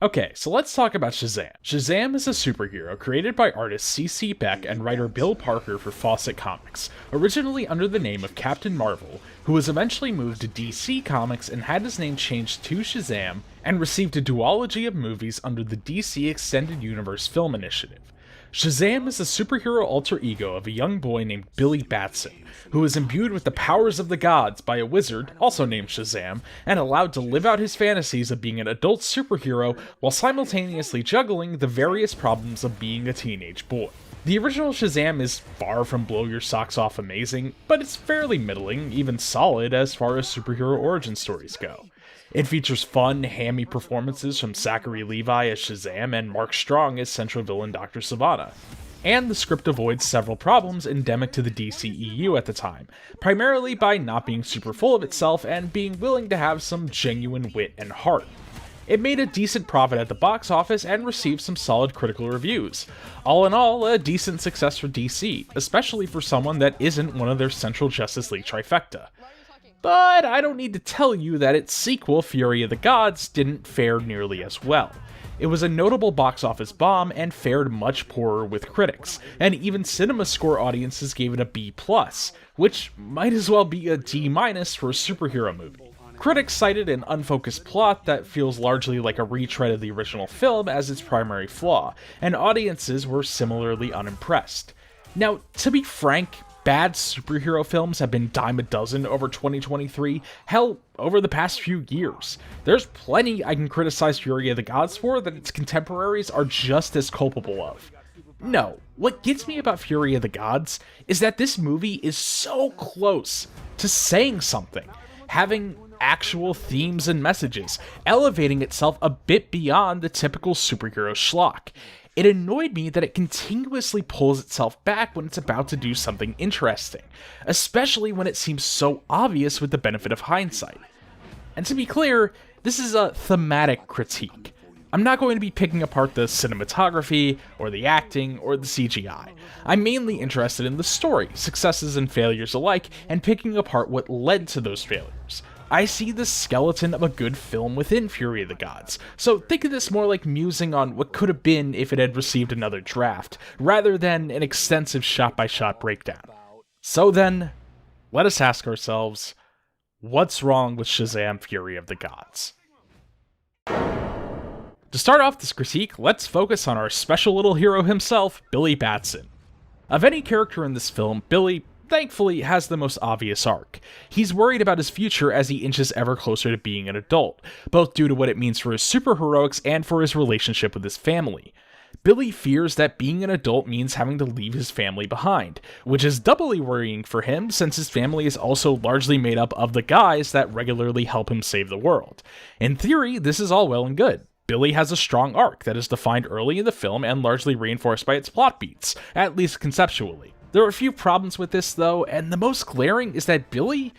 Okay, so let's talk about Shazam. Shazam is a superhero created by artist C.C. Beck and writer Bill Parker for Fawcett Comics, originally under the name of Captain Marvel, who was eventually moved to DC Comics and had his name changed to Shazam, and received a duology of movies under the DC Extended Universe Film Initiative. Shazam is the superhero alter ego of a young boy named Billy Batson, who is imbued with the powers of the gods by a wizard, also named Shazam, and allowed to live out his fantasies of being an adult superhero while simultaneously juggling the various problems of being a teenage boy. The original Shazam is far from blow your socks off amazing, but it's fairly middling, even solid as far as superhero origin stories go. It features fun, hammy performances from Zachary Levi as Shazam and Mark Strong as central villain Dr. Sivana. And the script avoids several problems endemic to the DCEU at the time, primarily by not being super full of itself and being willing to have some genuine wit and heart. It made a decent profit at the box office and received some solid critical reviews. All in all, a decent success for DC, especially for someone that isn't one of their Central Justice League trifecta. But I don't need to tell you that its sequel, Fury of the Gods, didn't fare nearly as well. It was a notable box office bomb and fared much poorer with critics, and even CinemaScore audiences gave it a B+, which might as well be a D- for a superhero movie. Critics cited an unfocused plot that feels largely like a retread of the original film as its primary flaw, and audiences were similarly unimpressed. Now, to be frank, bad superhero films have been dime a dozen over 2023, hell, over the past few years. There's plenty I can criticize Fury of the Gods for that its contemporaries are just as culpable of. No, what gets me about Fury of the Gods is that this movie is so close to saying something, having actual themes and messages, elevating itself a bit beyond the typical superhero schlock. It annoyed me that it continuously pulls itself back when it's about to do something interesting, especially when it seems so obvious with the benefit of hindsight. And to be clear, this is a thematic critique. I'm not going to be picking apart the cinematography, or the acting, or the CGI. I'm mainly interested in the story, successes and failures alike, and picking apart what led to those failures. I see the skeleton of a good film within Fury of the Gods, so think of this more like musing on what could have been if it had received another draft, rather than an extensive shot-by-shot breakdown. So then, let us ask ourselves, what's wrong with Shazam Fury of the Gods? To start off this critique, let's focus on our special little hero himself, Billy Batson. Of any character in this film, Billy, thankfully, has the most obvious arc. He's worried about his future as he inches ever closer to being an adult, both due to what it means for his superheroics and for his relationship with his family. Billy fears that being an adult means having to leave his family behind, which is doubly worrying for him since his family is also largely made up of the guys that regularly help him save the world. In theory, this is all well and good. Billy has a strong arc that is defined early in the film and largely reinforced by its plot beats, at least conceptually. There are a few problems with this though, and the most glaring is that Billy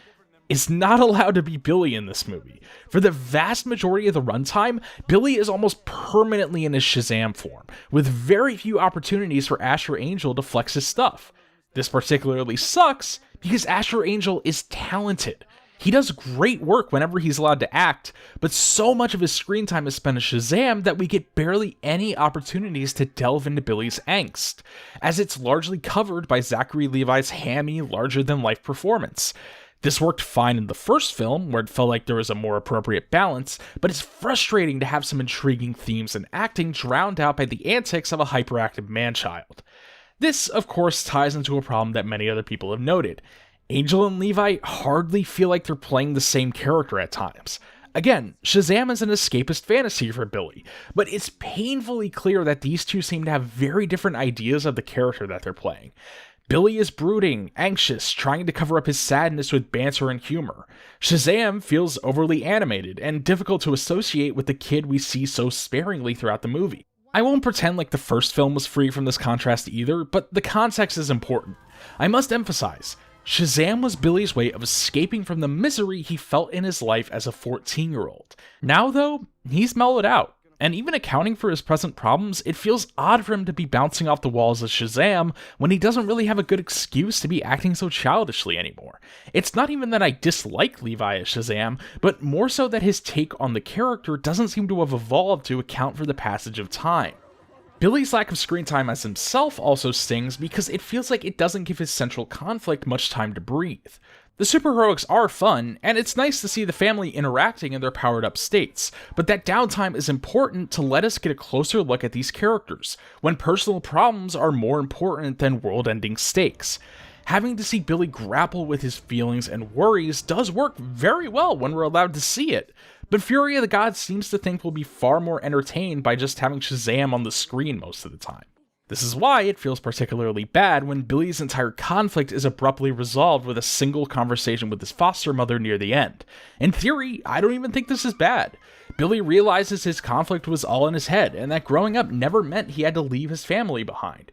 is not allowed to be Billy in this movie. For the vast majority of the runtime, Billy is almost permanently in his Shazam form, with very few opportunities for Asher Angel to flex his stuff. This particularly sucks because Asher Angel is talented. He does great work whenever he's allowed to act, but so much of his screen time is spent as Shazam that we get barely any opportunities to delve into Billy's angst, as it's largely covered by Zachary Levi's hammy, larger-than-life performance. This worked fine in the first film, where it felt like there was a more appropriate balance, but it's frustrating to have some intriguing themes and acting drowned out by the antics of a hyperactive man-child. This, of course, ties into a problem that many other people have noted. Angel and Levi hardly feel like they're playing the same character at times. Again, Shazam is an escapist fantasy for Billy, but it's painfully clear that these two seem to have very different ideas of the character that they're playing. Billy is brooding, anxious, trying to cover up his sadness with banter and humor. Shazam feels overly animated and difficult to associate with the kid we see so sparingly throughout the movie. I won't pretend like the first film was free from this contrast either, but the context is important. I must emphasize, Shazam was Billy's way of escaping from the misery he felt in his life as a 14-year-old. Now, though, he's mellowed out. And even accounting for his present problems, it feels odd for him to be bouncing off the walls as Shazam when he doesn't really have a good excuse to be acting so childishly anymore. It's not even that I dislike Levi as Shazam, but more so that his take on the character doesn't seem to have evolved to account for the passage of time. Billy's lack of screen time as himself also stings because it feels like it doesn't give his central conflict much time to breathe. The superheroics are fun, and it's nice to see the family interacting in their powered-up states, but that downtime is important to let us get a closer look at these characters, when personal problems are more important than world-ending stakes. Having to see Billy grapple with his feelings and worries does work very well when we're allowed to see it, but Fury of the Gods seems to think we'll be far more entertained by just having Shazam on the screen most of the time. This is why it feels particularly bad when Billy's entire conflict is abruptly resolved with a single conversation with his foster mother near the end. In theory, I don't even think this is bad. Billy realizes his conflict was all in his head, and that growing up never meant he had to leave his family behind.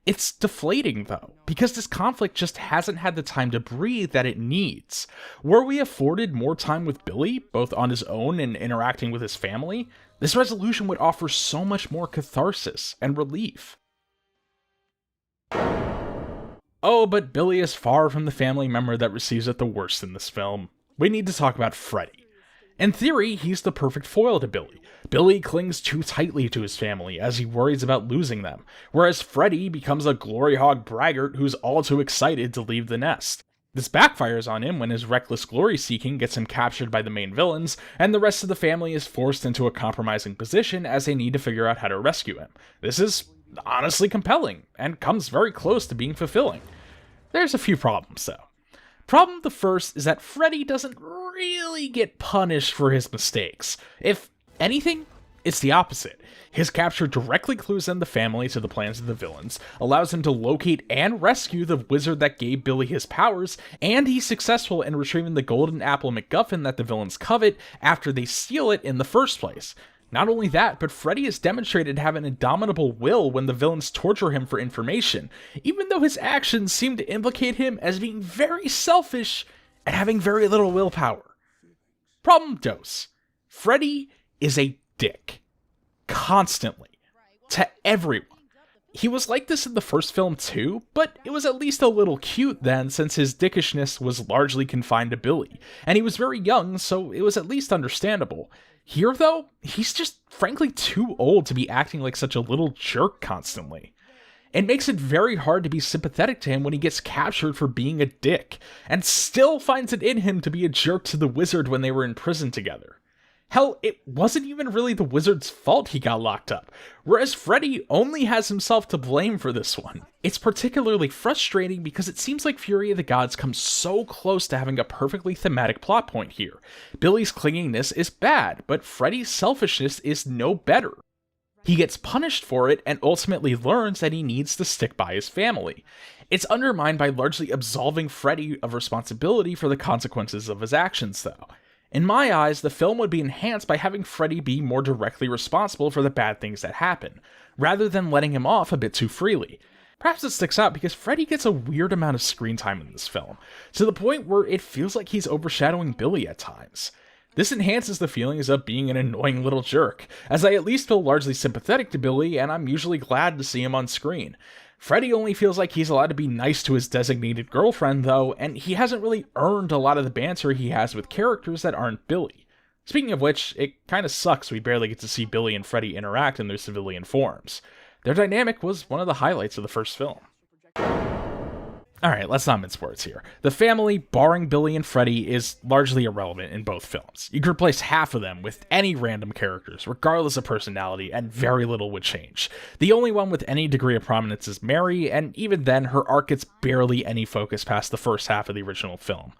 It's deflating, though, because this conflict just hasn't had the time to breathe that it needs. Were we afforded more time with Billy, both on his own and interacting with his family, this resolution would offer so much more catharsis and relief. Oh, but Billy is far from the family member that receives it the worst in this film. We need to talk about Freddy. In theory, he's the perfect foil to Billy. Billy clings too tightly to his family as he worries about losing them, whereas Freddy becomes a glory hog braggart who's all too excited to leave the nest. This backfires on him when his reckless glory-seeking gets him captured by the main villains, and the rest of the family is forced into a compromising position as they need to figure out how to rescue him. This is honestly compelling, and comes very close to being fulfilling. There's a few problems, though. Problem the first is that Freddy doesn't really get punished for his mistakes. If anything, it's the opposite. His capture directly clues in the family to the plans of the villains, allows him to locate and rescue the wizard that gave Billy his powers, and he's successful in retrieving the golden apple MacGuffin that the villains covet after they steal it in the first place. Not only that, but Freddy has demonstrated to have an indomitable will when the villains torture him for information, even though his actions seem to implicate him as being very selfish and having very little willpower. Problem dos. Freddy is a dick. Constantly. To everyone. He was like this in the first film too, but it was at least a little cute then since his dickishness was largely confined to Billy, and he was very young, so it was at least understandable. Here, though, he's just frankly too old to be acting like such a little jerk constantly. It makes it very hard to be sympathetic to him when he gets captured for being a dick, and still finds it in him to be a jerk to the wizard when they were in prison together. Hell, it wasn't even really the wizard's fault he got locked up, whereas Freddy only has himself to blame for this one. It's particularly frustrating because it seems like Fury of the Gods comes so close to having a perfectly thematic plot point here. Billy's clinginess is bad, but Freddy's selfishness is no better. He gets punished for it and ultimately learns that he needs to stick by his family. It's undermined by largely absolving Freddy of responsibility for the consequences of his actions, though. In my eyes, the film would be enhanced by having Freddy be more directly responsible for the bad things that happen, rather than letting him off a bit too freely. Perhaps it sticks out because Freddy gets a weird amount of screen time in this film, to the point where it feels like he's overshadowing Billy at times. This enhances the feelings of being an annoying little jerk, as I at least feel largely sympathetic to Billy, and I'm usually glad to see him on screen. Freddy only feels like he's allowed to be nice to his designated girlfriend, though, and he hasn't really earned a lot of the banter he has with characters that aren't Billy. Speaking of which, it kinda sucks we barely get to see Billy and Freddy interact in their civilian forms. Their dynamic was one of the highlights of the first film. Alright, let's not mince words here. The family, barring Billy and Freddy, is largely irrelevant in both films. You could replace half of them with any random characters, regardless of personality, and very little would change. The only one with any degree of prominence is Mary, and even then, her arc gets barely any focus past the first half of the original film.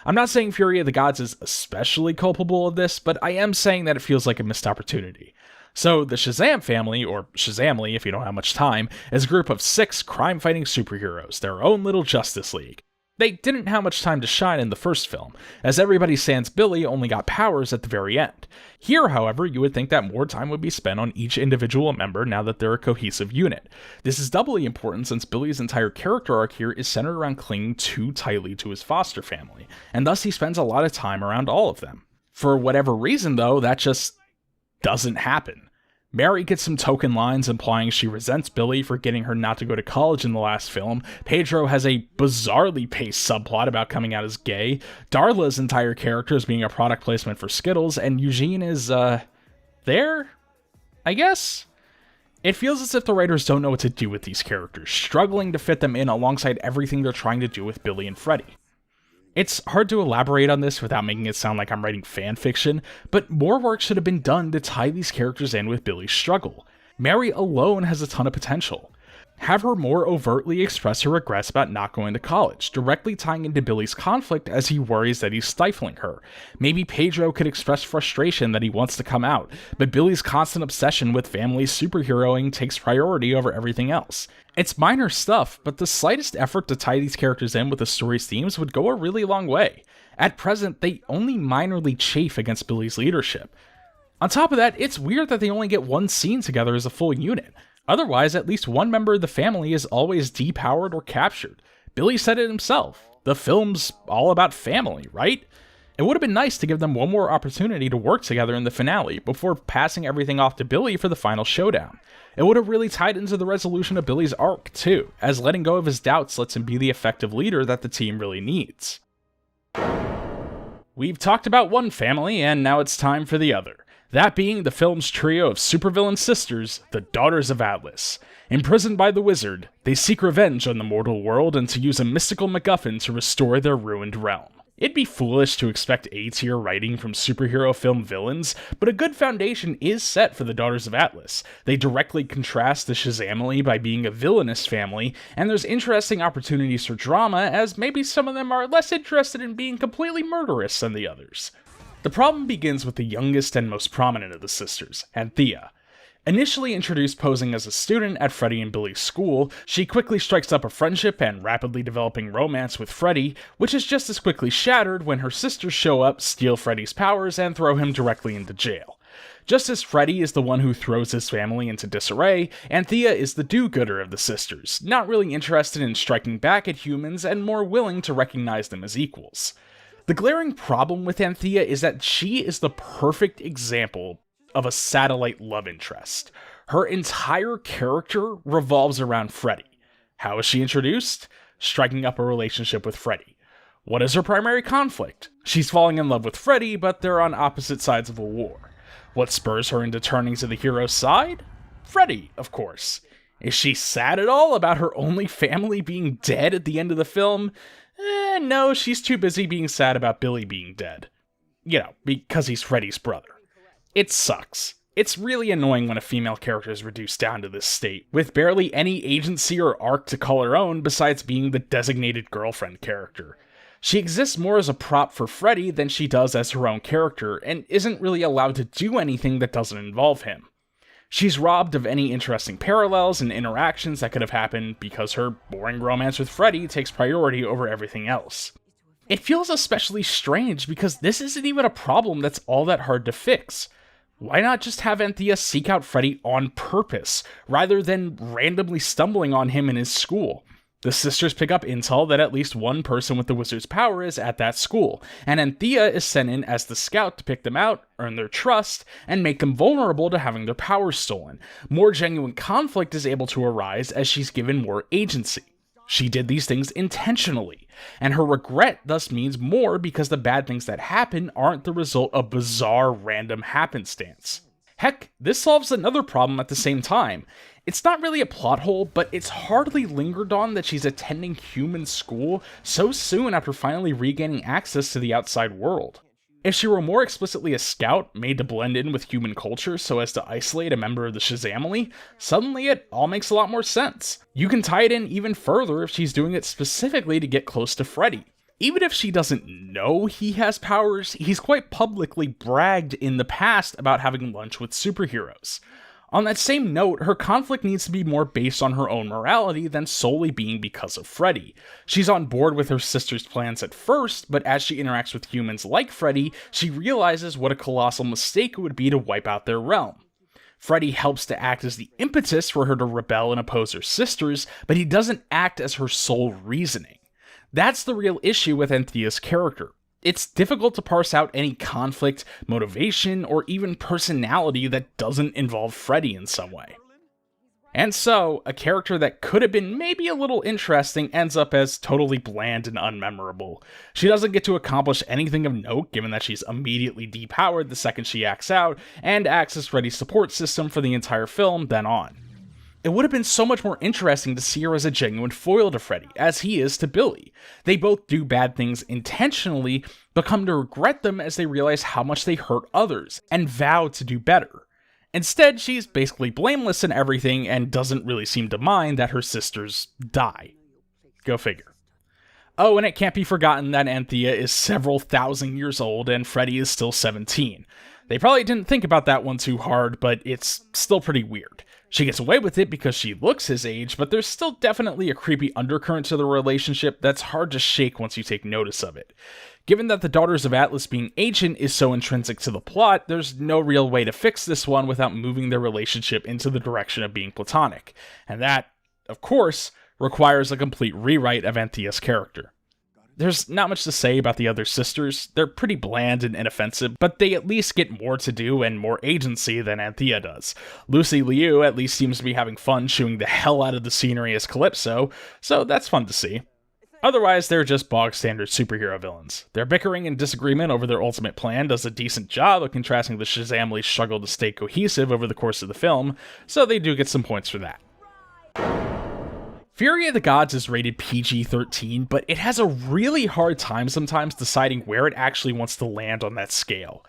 I'm not saying Fury of the Gods is especially culpable of this, but I am saying that it feels like a missed opportunity. So, the Shazam family, or Shazamly if you don't have much time, is a group of 6 crime-fighting superheroes, their own little Justice League. They didn't have much time to shine in the first film, as everybody sans Billy only got powers at the very end. Here, however, you would think that more time would be spent on each individual member now that they're a cohesive unit. This is doubly important since Billy's entire character arc here is centered around clinging too tightly to his foster family, and thus he spends a lot of time around all of them. For whatever reason, though, that just doesn't happen. Mary gets some token lines implying she resents Billy for getting her not to go to college in the last film. Pedro has a bizarrely paced subplot about coming out as gay. Darla's entire character is being a product placement for Skittles, and Eugene is, there? I guess? It feels as if the writers don't know what to do with these characters, struggling to fit them in alongside everything they're trying to do with Billy and Freddy. It's hard to elaborate on this without making it sound like I'm writing fanfiction, but more work should have been done to tie these characters in with Billy's struggle. Mary alone has a ton of potential. Have her more overtly express her regrets about not going to college, directly tying into Billy's conflict as he worries that he's stifling her. Maybe Pedro could express frustration that he wants to come out, but Billy's constant obsession with family superheroing takes priority over everything else. It's minor stuff, but the slightest effort to tie these characters in with the story's themes would go a really long way. At present, they only minorly chafe against Billy's leadership. On top of that, it's weird that they only get one scene together as a full unit. Otherwise, at least one member of the family is always depowered or captured. Billy said it himself. The film's all about family, right? It would have been nice to give them one more opportunity to work together in the finale before passing everything off to Billy for the final showdown. It would have really tied into the resolution of Billy's arc, too, as letting go of his doubts lets him be the effective leader that the team really needs. We've talked about one family, and now it's time for the other. That being the film's trio of supervillain sisters, the Daughters of Atlas. Imprisoned by the wizard, they seek revenge on the mortal world and to use a mystical MacGuffin to restore their ruined realm. It'd be foolish to expect A-tier writing from superhero film villains, but a good foundation is set for the Daughters of Atlas. They directly contrast the Shazamily by being a villainous family, and there's interesting opportunities for drama, as maybe some of them are less interested in being completely murderous than the others. The problem begins with the youngest and most prominent of the sisters, Anthea. Initially introduced posing as a student at Freddy and Billy's school, she quickly strikes up a friendship and rapidly developing romance with Freddy, which is just as quickly shattered when her sisters show up, steal Freddy's powers, and throw him directly into jail. Just as Freddy is the one who throws his family into disarray, Anthea is the do-gooder of the sisters, not really interested in striking back at humans and more willing to recognize them as equals. The glaring problem with Anthea is that she is the perfect example of a satellite love interest. Her entire character revolves around Freddy. How is she introduced? Striking up a relationship with Freddy. What is her primary conflict? She's falling in love with Freddy, but they're on opposite sides of a war. What spurs her into turning to the hero's side? Freddy, of course. Is she sad at all about her only family being dead at the end of the film? No, she's too busy being sad about Billy being dead. You know, because he's Freddy's brother. It sucks. It's really annoying when a female character is reduced down to this state, with barely any agency or arc to call her own besides being the designated girlfriend character. She exists more as a prop for Freddy than she does as her own character, and isn't really allowed to do anything that doesn't involve him. She's robbed of any interesting parallels and interactions that could have happened because her boring romance with Freddy takes priority over everything else. It feels especially strange because this isn't even a problem that's all that hard to fix. Why not just have Anthea seek out Freddy on purpose, rather than randomly stumbling on him in his school? The sisters pick up intel that at least one person with the wizard's power is at that school, and Anthea is sent in as the scout to pick them out, earn their trust, and make them vulnerable to having their powers stolen. More genuine conflict is able to arise as she's given more agency. She did these things intentionally, and her regret thus means more because the bad things that happen aren't the result of bizarre random happenstance. Heck, this solves another problem at the same time. It's not really a plot hole, but it's hardly lingered on that she's attending human school so soon after finally regaining access to the outside world. If she were more explicitly a scout, made to blend in with human culture so as to isolate a member of the Shazamily, suddenly it all makes a lot more sense. You can tie it in even further if she's doing it specifically to get close to Freddy. Even if she doesn't know he has powers, he's quite publicly bragged in the past about having lunch with superheroes. On that same note, her conflict needs to be more based on her own morality than solely being because of Freddy. She's on board with her sister's plans at first, but as she interacts with humans like Freddy, she realizes what a colossal mistake it would be to wipe out their realm. Freddy helps to act as the impetus for her to rebel and oppose her sisters, but he doesn't act as her sole reasoning. That's the real issue with Anthea's character. It's difficult to parse out any conflict, motivation, or even personality that doesn't involve Freddy in some way. And so, a character that could have been maybe a little interesting ends up as totally bland and unmemorable. She doesn't get to accomplish anything of note, given that she's immediately depowered the second she acts out, and acts as Freddy's support system for the entire film then on. It would have been so much more interesting to see her as a genuine foil to Freddy, as he is to Billy. They both do bad things intentionally, but come to regret them as they realize how much they hurt others, and vow to do better. Instead, she's basically blameless in everything and doesn't really seem to mind that her sisters die. Go figure. Oh, and it can't be forgotten that Anthea is several thousand years old and Freddy is still 17. They probably didn't think about that one too hard, but it's still pretty weird. She gets away with it because she looks his age, but there's still definitely a creepy undercurrent to the relationship that's hard to shake once you take notice of it. Given that the Daughters of Atlas being ancient is so intrinsic to the plot, there's no real way to fix this one without moving their relationship into the direction of being platonic. And that, of course, requires a complete rewrite of Anthea's character. There's not much to say about the other sisters. They're pretty bland and inoffensive, but they at least get more to do and more agency than Anthea does. Lucy Liu at least seems to be having fun chewing the hell out of the scenery as Calypso, so that's fun to see. Otherwise, they're just bog-standard superhero villains. Their bickering and disagreement over their ultimate plan does a decent job of contrasting the Shazamly's struggle to stay cohesive over the course of the film, so they do get some points for that. Fury of the Gods is rated PG-13, but it has a really hard time sometimes deciding where it actually wants to land on that scale.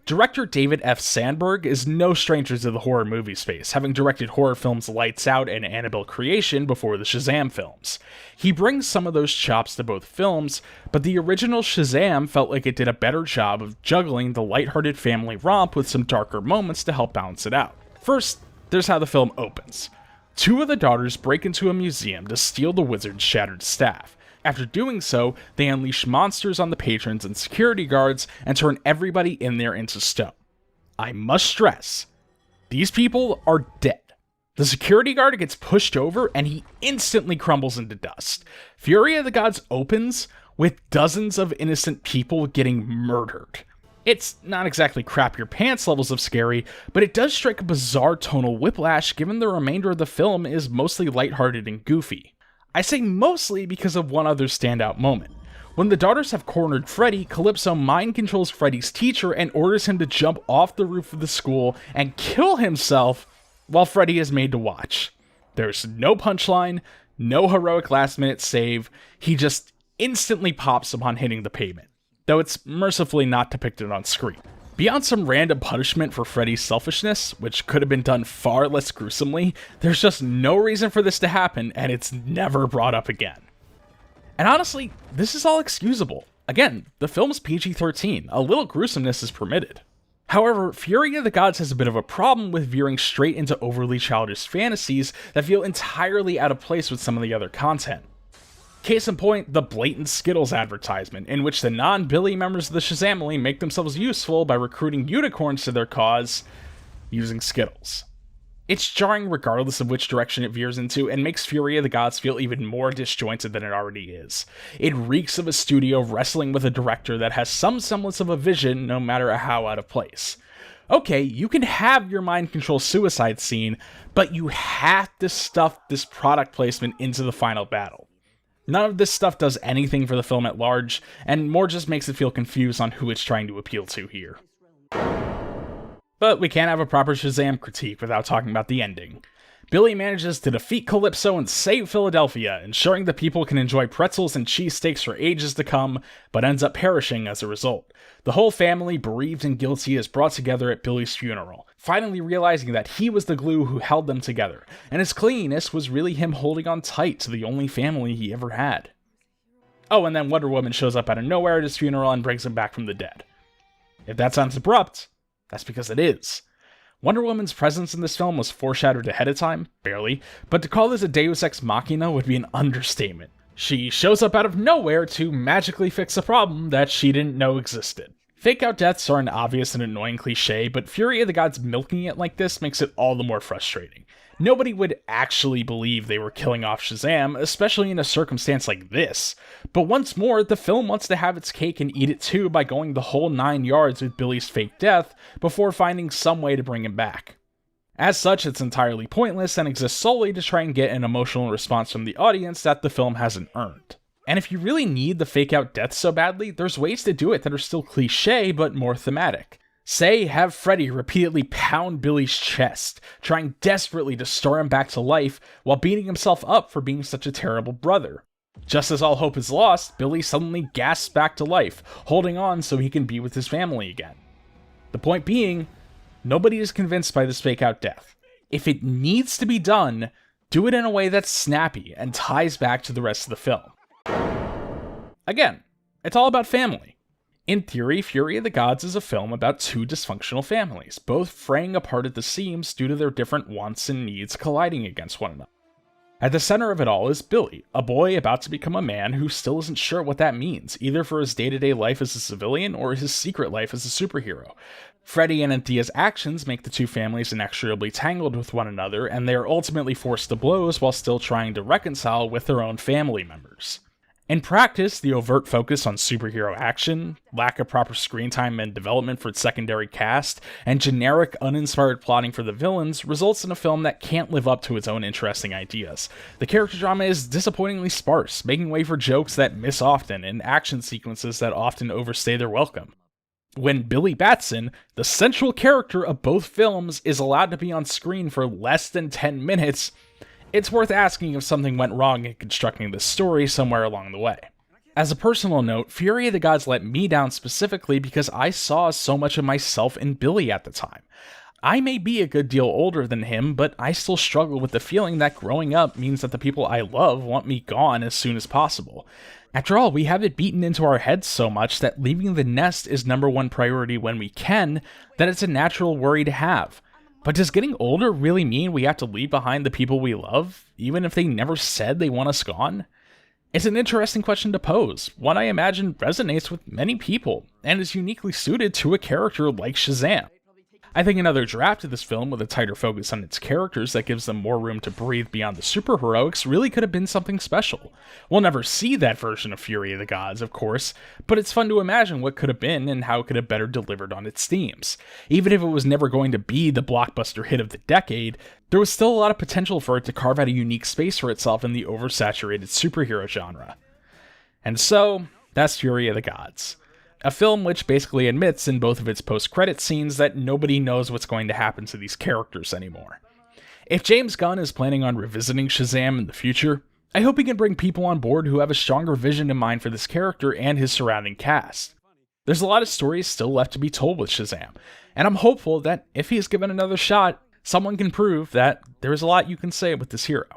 Director David F. Sandberg is no stranger to the horror movie space, having directed horror films Lights Out and Annabelle Creation before the Shazam films. He brings some of those chops to both films, but the original Shazam felt like it did a better job of juggling the lighthearted family romp with some darker moments to help balance it out. First, there's how the film opens. Two of the daughters break into a museum to steal the wizard's shattered staff. After doing so, they unleash monsters on the patrons and security guards and turn everybody in there into stone. I must stress, these people are dead. The security guard gets pushed over and he instantly crumbles into dust. Fury of the Gods opens with dozens of innocent people getting murdered. It's not exactly crap your pants levels of scary, but it does strike a bizarre tonal whiplash given the remainder of the film is mostly lighthearted and goofy. I say mostly because of one other standout moment. When the daughters have cornered Freddy, Calypso mind controls Freddy's teacher and orders him to jump off the roof of the school and kill himself while Freddy is made to watch. There's no punchline, no heroic last-minute save, he just instantly pops upon hitting the pavement, though it's mercifully not depicted on screen. Beyond some random punishment for Freddy's selfishness, which could have been done far less gruesomely, there's just no reason for this to happen, and it's never brought up again. And honestly, this is all excusable. Again, the film's PG-13, a little gruesomeness is permitted. However, Fury of the Gods has a bit of a problem with veering straight into overly childish fantasies that feel entirely out of place with some of the other content. Case in point, the blatant Skittles advertisement, in which the non-Billy members of the Shazamily make themselves useful by recruiting unicorns to their cause using Skittles. It's jarring regardless of which direction it veers into, and makes Fury of the Gods feel even more disjointed than it already is. It reeks of a studio wrestling with a director that has some semblance of a vision, no matter how out of place. Okay, you can have your mind control suicide scene, but you have to stuff this product placement into the final battle. None of this stuff does anything for the film at large, and more just makes it feel confused on who it's trying to appeal to here. But we can't have a proper Shazam critique without talking about the ending. Billy manages to defeat Calypso and save Philadelphia, ensuring the people can enjoy pretzels and cheesesteaks for ages to come, but ends up perishing as a result. The whole family, bereaved and guilty, is brought together at Billy's funeral, finally realizing that he was the glue who held them together, and his clinginess was really him holding on tight to the only family he ever had. Oh, and then Wonder Woman shows up out of nowhere at his funeral and brings him back from the dead. If that sounds abrupt, that's because it is. Wonder Woman's presence in this film was foreshadowed ahead of time, barely, but to call this a Deus Ex Machina would be an understatement. She shows up out of nowhere to magically fix a problem that she didn't know existed. Fake out deaths are an obvious and annoying cliche, but Fury of the Gods milking it like this makes it all the more frustrating. Nobody would actually believe they were killing off Shazam, especially in a circumstance like this. But once more, the film wants to have its cake and eat it too by going the whole 9 yards with Billy's fake death before finding some way to bring him back. As such, it's entirely pointless and exists solely to try and get an emotional response from the audience that the film hasn't earned. And if you really need the fake out death so badly, there's ways to do it that are still cliche but more thematic. Say, have Freddy repeatedly pound Billy's chest, trying desperately to stir him back to life while beating himself up for being such a terrible brother. Just as all hope is lost, Billy suddenly gasps back to life, holding on so he can be with his family again. The point being, nobody is convinced by this fake out death. If it needs to be done, do it in a way that's snappy and ties back to the rest of the film. Again, it's all about family. In theory, Fury of the Gods is a film about two dysfunctional families, both fraying apart at the seams due to their different wants and needs colliding against one another. At the center of it all is Billy, a boy about to become a man who still isn't sure what that means, either for his day-to-day life as a civilian or his secret life as a superhero. Freddy and Anthea's actions make the two families inextricably tangled with one another, and they are ultimately forced to blows while still trying to reconcile with their own family members. In practice, the overt focus on superhero action, lack of proper screen time and development for its secondary cast, and generic, uninspired plotting for the villains results in a film that can't live up to its own interesting ideas. The character drama is disappointingly sparse, making way for jokes that miss often and action sequences that often overstay their welcome. When Billy Batson, the central character of both films, is allowed to be on screen for less than 10 minutes, it's worth asking if something went wrong in constructing this story somewhere along the way. As a personal note, Fury of the Gods let me down specifically because I saw so much of myself in Billy at the time. I may be a good deal older than him, but I still struggle with the feeling that growing up means that the people I love want me gone as soon as possible. After all, we have it beaten into our heads so much that leaving the nest is #1 priority when we can, that it's a natural worry to have. But does getting older really mean we have to leave behind the people we love, even if they never said they want us gone? It's an interesting question to pose, one I imagine resonates with many people, and is uniquely suited to a character like Shazam. I think another draft of this film with a tighter focus on its characters that gives them more room to breathe beyond the superheroics really could have been something special. We'll never see that version of Fury of the Gods, of course, but it's fun to imagine what could have been and how it could have better delivered on its themes. Even if it was never going to be the blockbuster hit of the decade, there was still a lot of potential for it to carve out a unique space for itself in the oversaturated superhero genre. And so, that's Fury of the Gods. A film which basically admits in both of its post-credit scenes that nobody knows what's going to happen to these characters anymore. If James Gunn is planning on revisiting Shazam in the future, I hope he can bring people on board who have a stronger vision in mind for this character and his surrounding cast. There's a lot of stories still left to be told with Shazam, and I'm hopeful that if he is given another shot, someone can prove that there is a lot you can say with this hero.